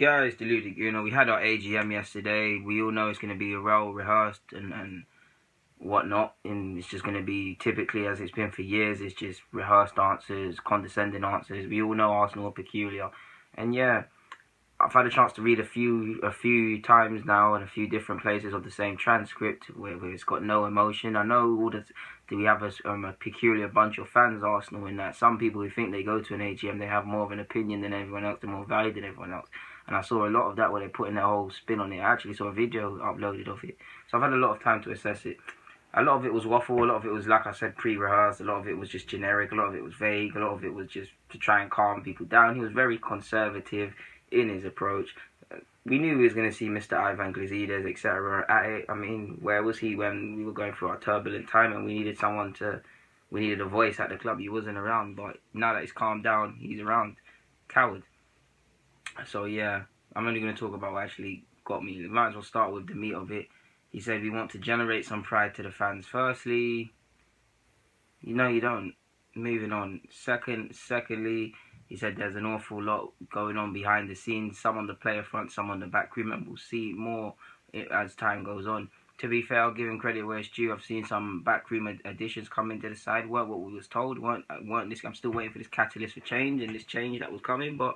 guys, Deluded. We had our AGM yesterday. We all know it's going to be well rehearsed and whatnot. And it's just going to be typically as it's been for years. It's just rehearsed answers, condescending answers. We all know Arsenal are peculiar. And yeah, I've had a chance to read a few times now in a few different places of the same transcript where it's got no emotion. I know we have a peculiar bunch of fans, Arsenal, in that some people who think they go to an AGM, they have more of an opinion than everyone else, they're more valid than everyone else. And I saw a lot of that where they're putting their whole spin on it. I actually saw a video uploaded of it. So I've had a lot of time to assess it. A lot of it was waffle, a lot of it was, like I said, pre-rehearsed, a lot of it was just generic, a lot of it was vague, a lot of it was just to try and calm people down. He was very conservative in his approach. We knew we was going to see Mr. Ivan Gazidis, etc. at it. I mean, where was he when we were going through our turbulent time and we needed a voice at the club? He wasn't around, but now that he's calmed down, he's around. Coward. So yeah, I'm only going to talk about what actually got me. Might as well start with the meat of it. He said we want to generate some pride to the fans. Firstly, you don't. Moving on. Secondly, he said there's an awful lot going on behind the scenes. Some on the player front, some on the back room, and we'll see more as time goes on. To be fair, I'll give him credit where it's due. I've seen some backroom additions come into the side. Weren't what we was told. Weren't this? I'm still waiting for this catalyst for change and this change that was coming, but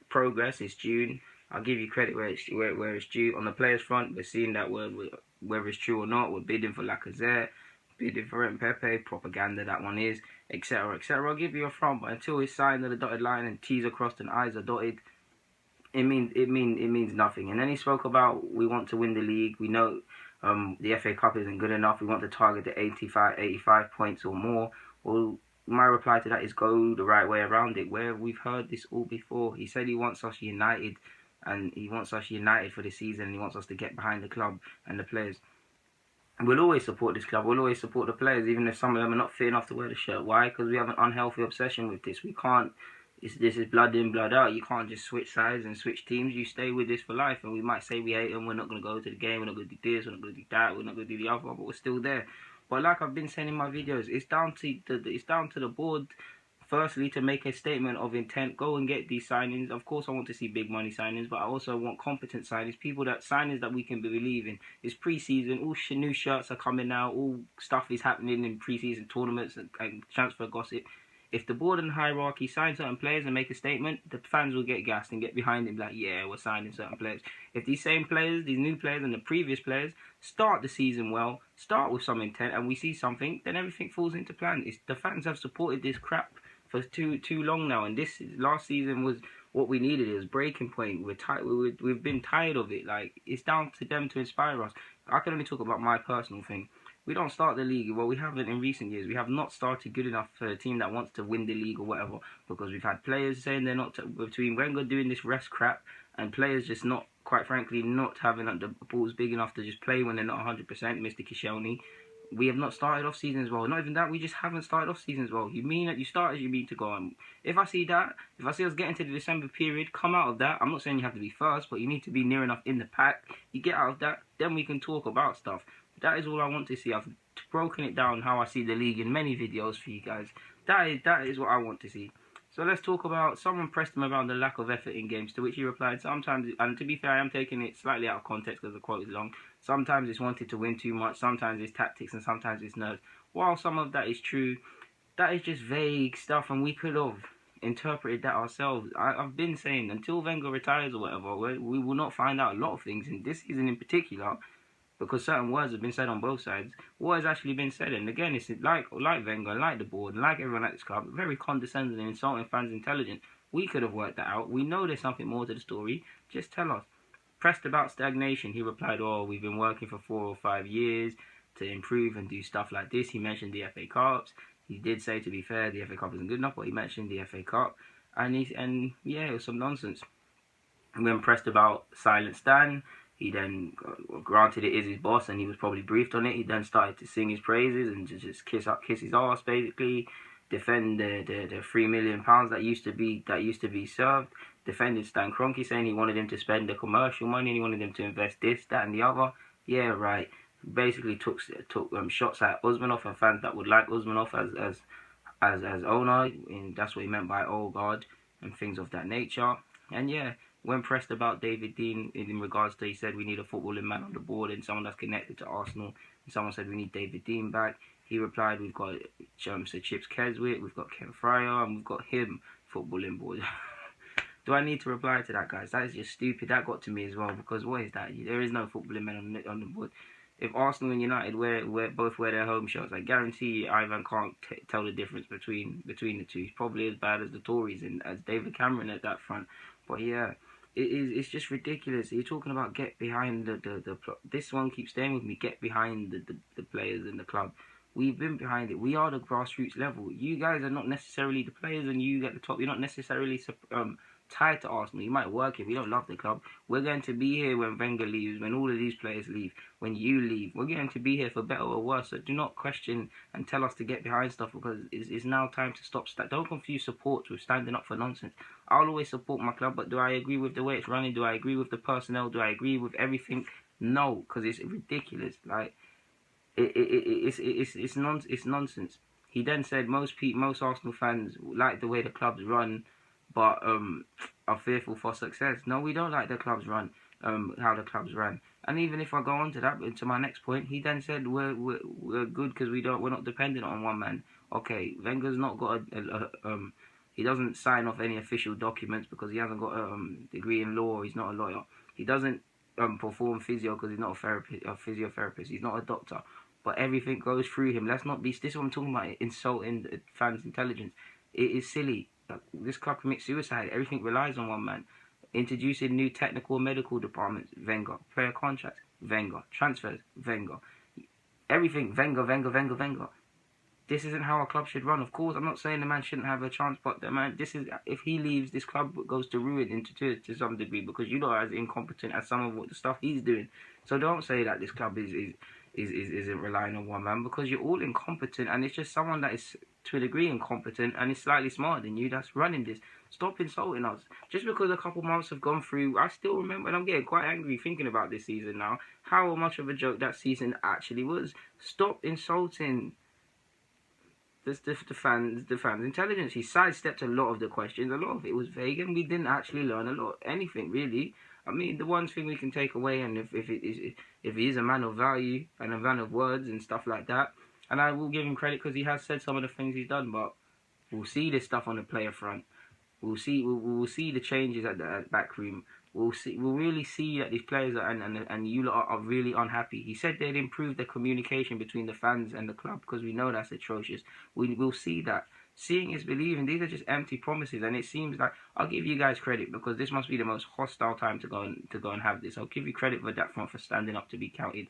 progress. It's June. I'll give you credit where it's due. On the players' front, we're seeing that whether it's true or not, we're bidding for Lacazette, bidding for Pepe, propaganda that one is, etc., etc. I'll give you a front, but until it's signed on the dotted line and T's are crossed and I's are dotted, it means nothing. And then he spoke about we want to win the league. We know the FA Cup isn't good enough. We want to target the 85 points or more. Well, my reply to that is go the right way around it, where we've heard this all before. He said he wants us united, and he wants us united for the season, and he wants us to get behind the club and the players. We'll always support this club. We'll always support the players, even if some of them are not fit enough to wear the shirt. Why? Because we have an unhealthy obsession with this. We can't. This is blood in, blood out. You can't just switch sides and switch teams. You stay with this for life. And we might say we hate them. We're not going to go to the game. We're not going to do this. We're not going to do that. We're not going to do the other. But we're still there. But like I've been saying in my videos, it's down to the board. Firstly, to make a statement of intent, go and get these signings. Of course, I want to see big money signings, but I also want competent signings, signings that we can believe in. It's pre-season, all new shirts are coming out, all stuff is happening in pre-season tournaments and transfer gossip. If the board and hierarchy sign certain players and make a statement, the fans will get gassed and get behind it, like, yeah, we're signing certain players. If these same players, these new players and the previous players start the season well, start with some intent, and we see something, then everything falls into plan. The fans have supported this crap for too long now, and this last season was what we needed. It was breaking point. We've been tired of it. Like, it's down to them to inspire us. I can only talk about my personal thing. We don't start the league. Well, we haven't in recent years. We have not started good enough for a team that wants to win the league or whatever, because we've had players saying they're not, between Venga doing this rest crap and players just not, quite frankly, not having the balls big enough to just play when they're not 100%, Mr. Koscielny. We have not started off seasons well. Not even that, we just haven't started off seasons well. You mean that you started, you mean to go on. If I see us getting to the December period, come out of that. I'm not saying you have to be first, but you need to be near enough in the pack. You get out of that, then we can talk about stuff. That is all I want to see. I've broken it down how I see the league in many videos for you guys. That is what I want to see. So let's talk about, someone pressed him around the lack of effort in games, to which he replied, sometimes, and to be fair, I am taking it slightly out of context because the quote is long, sometimes it's wanted to win too much, sometimes it's tactics, and sometimes it's nerves. While some of that is true, that is just vague stuff, and we could have interpreted that ourselves. I've been saying, until Venga retires or whatever, we will not find out a lot of things, in this season in particular, because certain words have been said on both sides. What has actually been said, and again, it's like Venga, like the board, like everyone at this club, very condescending and insulting fans' intelligence. We could have worked that out. We know there's something more to the story. Just tell us. Pressed about stagnation, he replied, oh, we've been working for 4 or 5 years to improve and do stuff like this. He mentioned the FA Cups. He did say, to be fair, the FA Cup isn't good enough, but he mentioned the FA Cup. And yeah, it was some nonsense. And when pressed about Silent Stan, he then, granted it is his boss and he was probably briefed on it, he then started to sing his praises and just kiss his ass, basically, defend the £3 million that used to be served, defended Stan Kroenke, saying he wanted him to spend the commercial money and he wanted him to invest this, that and the other. Yeah, right. Basically took shots at Usmanov and fans that would like Usmanov as owner, and that's what he meant by, oh God, and things of that nature. And yeah, When pressed about David Dein in regards to, he said we need a footballing man on the board and someone that's connected to Arsenal. And someone said we need David Dein back. He replied, we've got Sir Chips Keswick, we've got Ken Fryer, and we've got him footballing board. Do I need to reply to that, guys? That is just stupid. That got to me as well, because what is that? There is no footballing men on the board. If Arsenal and United both wear their home shirts, I guarantee you Ivan can't tell the difference between the two. He's probably as bad as the Tories and as David Cameron at that front. But yeah, it's just ridiculous. You're talking about get behind the this one keeps staying with me. Get behind the players and the club. We've been behind it. We are the grassroots level. You guys are not necessarily the players, and you at the top. You're not necessarily tied to Arsenal. You might work if you don't love the club. We're going to be here when Venga leaves, when all of these players leave, when you leave. We're going to be here for better or worse. So do not question and tell us to get behind stuff, because it's now time to stop. Don't confuse support with standing up for nonsense. I'll always support my club, but do I agree with the way it's running? Do I agree with the personnel? Do I agree with everything? No, because it's ridiculous. Like it's nonsense. He then said most Arsenal fans like the way the club's run, but are fearful for success. No, we don't like the club's run, how the club's run. And even if I go on to that, to my next point, he then said we're good because we're not dependent on one man. Okay, Wenger's not got he doesn't sign off any official documents because he hasn't got a degree in law. He's not a lawyer. He doesn't perform physio because he's not a physiotherapist. He's not a doctor. But everything goes through him. Let's not be. This is what I'm talking about. Insulting fans' intelligence. It is silly. This club commits suicide. Everything relies on one man. Introducing new technical and medical departments, Venga. Player contracts, Venga. Transfers, Venga. Everything, Venga. This isn't how a club should run. Of course, I'm not saying the man shouldn't have a chance, but the man, if he leaves, this club goes to ruin to some degree, because you know as incompetent as some of what the stuff he's doing. So don't say that this club isn't relying on one man, because you're all incompetent, and it's just someone that is to a degree incompetent and is slightly smarter than you that's running this. Stop insulting us. Just because a couple months have gone through, I still remember, and I'm getting quite angry thinking about this season now, how much of a joke that season actually was. Stop insulting the fans' intelligence. He sidestepped a lot of the questions. A lot of it was vague, and we didn't actually learn anything really. I mean, the one thing we can take away, and if he is a man of value and a man of words and stuff like that, and I will give him credit because he has said some of the things he's done, but we'll see this stuff on the player front. We'll see the changes at the back room. We'll really see that these players and you lot are really unhappy. He said they'd improve the communication between the fans and the club, because we know that's atrocious. We'll see that. Seeing is believing. These are just empty promises, and it seems like, I'll give you guys credit because this must be the most hostile time to go and have this. I'll give you credit for that front, for standing up to be counted.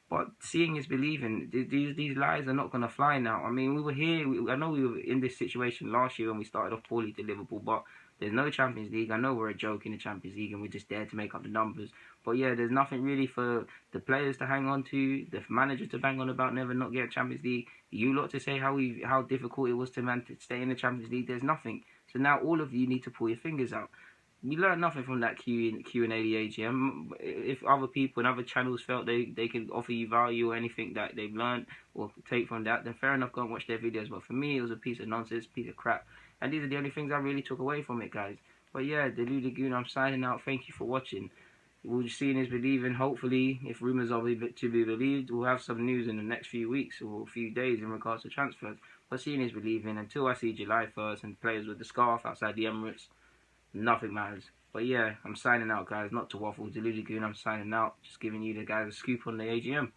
But seeing is believing. These lies are not going to fly now. I mean, we were here. I know we were in this situation last year when we started off poorly to Liverpool, but there's no Champions League. I know we're a joke in the Champions League and we're just there to make up the numbers. But yeah, there's nothing really for the players to hang on to, the manager to bang on about never not getting Champions League, you lot to say how difficult it was to stay in the Champions League. There's nothing. So now all of you need to pull your fingers out. You learned nothing from that Q&A the AGM. If other people and other channels felt they could offer you value or anything that they've learned or take from that, then fair enough, go and watch their videos. But for me, it was a piece of nonsense, piece of crap. And these are the only things I really took away from it, guys. But yeah, the Lou Lagoon, I'm signing out. Thank you for watching. We'll just seeing is believing. Hopefully, if rumours are to be believed, we'll have some news in the next few weeks or a few days in regards to transfers. But seeing is believing. Until I see July 1st and players with the scarf outside the Emirates, nothing matters. But yeah, I'm signing out, guys. Not to waffle. The Lou Lagoon, I'm signing out. Just giving you the guys a scoop on the AGM.